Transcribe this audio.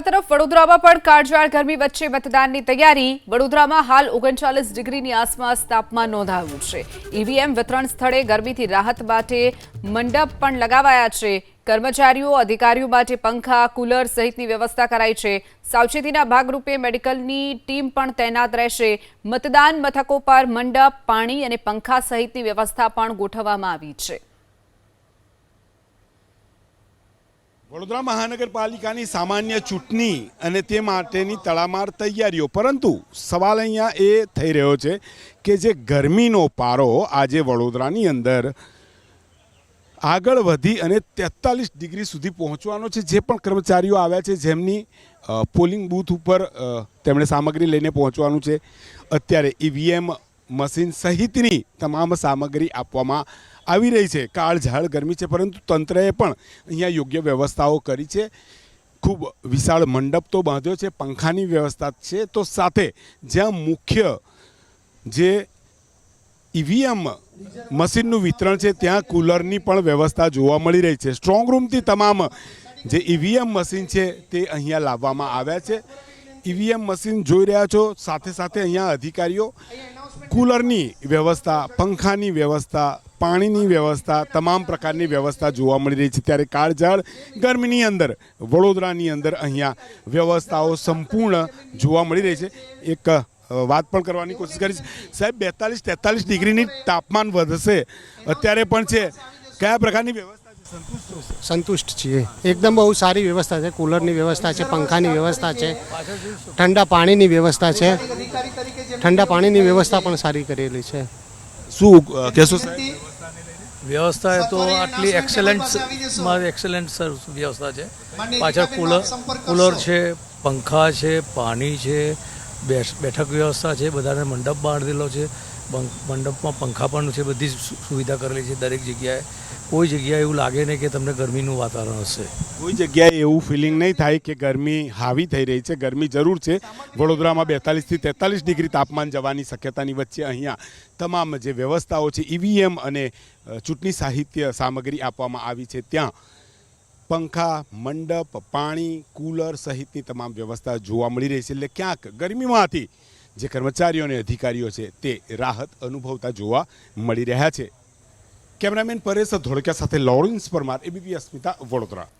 તરફ વડોદરામાં પણ કાળઝાળ ગરમી વચ્ચે મતદાનની તૈયારી। વડોદરામાં હાલ 39 ડિગ્રીની આસપાસ તાપમાન નોંધાયું છે। ઈવીએમ વિતરણ સ્થળે ગરમીથી રાહત માટે મંડપ પણ લગાવાયા છે। કર્મચારીઓ અધિકારીઓ માટે પંખા કુલર સહિતની વ્યવસ્થા કરાઈ છે। સાવચેતીના ભાગરૂપે મેડિકલની ટીમ પણ તૈનાત રહેશે। મતદાન મથકો પર મંડપ પાણી અને પંખા સહિતની વ્યવસ્થા પણ ગોઠવવામાં આવી છે। વડોદરા મહાનગરપાલિકાની સામાન્ય ચૂંટણી અને તે માટેની તડામાર તૈયારીઓ, પરંતુ સવાલ અહીંયા એ થઈ રહ્યો છે કે જે ગરમીનો પારો આજે વડોદરાની અંદર આગળ વધી અને 43 ડિગ્રી સુધી પહોંચવાનો છે। જે પણ કર્મચારીઓ આવ્યા છે, જેમની પોલિંગ બૂથ ઉપર તેમણે સામગ્રી લઈને પહોંચવાનું છે, અત્યારે ઈવીએમ મશીન સહિતની તમામ સામગ્રી આપવામાં આવી રહી છે। કાળઝાળ ગરમી છે, પરંતુ તંત્રએ પણ અહીંયા યોગ્ય વ્યવસ્થાઓ કરી છે। ખૂબ વિશાળ મંડપ તો બાંધ્યો છે, પંખાની વ્યવસ્થા છે, તો સાથે જ્યાં મુખ્ય જે ઈવીએમ મશીનનું વિતરણ છે ત્યાં કુલરની પણ વ્યવસ્થા જોવા મળી રહી છે। સ્ટ્રોંગ રૂમથી તમામ જે ઈવીએમ મશીન છે તે અહીંયા લાવવામાં આવ્યા છે। ઈવીએમ મશીન જોઈ રહ્યા છો, સાથે સાથે અહીંયા અધિકારીઓ કુલરની વ્યવસ્થા, પંખાની વ્યવસ્થા, પાણીની વ્યવસ્થા, તમામ પ્રકારની વ્યવસ્થા જોવા મળી રહી છે। ત્યારે કાળઝાળ ગરમીની અંદર વડોદરાની અંદર અહીંયા વ્યવસ્થાઓ સંપૂર્ણ જોવા મળી રહી છે। એક વાત પણ કરવાની કોશિશ કરીશ, સાહેબ 42-43 ડિગ્રીની તાપમાન વધશે અત્યારે પણ છે, કયા પ્રકારની વ્યવસ્થા? संतुष्ट છીએ एकदम બહુ સારી વ્યવસ્થા છે। કુલરની વ્યવસ્થા છે, પંખાની વ્યવસ્થા છે, ઠંડા પાણીની વ્યવસ્થા છે, ઠંડા પાણીની વ્યવસ્થા પણ સારી કરેલી છે। શું કહેશો સાહેબ? વ્યવસ્થા તો આટલી એક્સેલન્ટ વ્યવસ્થા છે। પાછળ કુલર છે, પંખા છે, પાણી છે, બેઠક વ્યવસ્થા છે, બધાને મંડપ બાંધેલો છે, મંડપમાં પંખા પણ છે, બધી સુવિધા કરેલી છે દરેક જગ્યાએ। કોઈ જગ્યાએ એવું લાગે નહીં કે તમને ગરમીનું વાતાવરણ હશે। કોઈ જગ્યાએ એવું ફિલિંગ નહીં થાય કે ગરમી હાવી થઈ રહી છે। ગરમી જરૂર છે। વડોદરામાં 42 થી 43 ડિગ્રી તાપમાન જવાની શક્યતાની વચ્ચે અહીંયા તમામ જે વ્યવસ્થાઓ છે, ઈવીએમ અને ચૂંટણી સાહિત્ય સામગ્રી આપવામાં આવી છે, ત્યાં પંખા, મંડપ, પાણી, કુલર સહિતની તમામ વ્યવસ્થા જોવા મળી રહી છે। એટલે ક્યાંક ગરમીમાંથી જે કર્મચારીઓ અને અધિકારીઓ છે તે રાહત અનુભવતા જોવા મળી રહ્યા છે। કેમેરામેન પરેશ ધોળકિયા સાથે લોરેન્સ પરમાર, એબીપી અસ્મિતા, વડોદરા।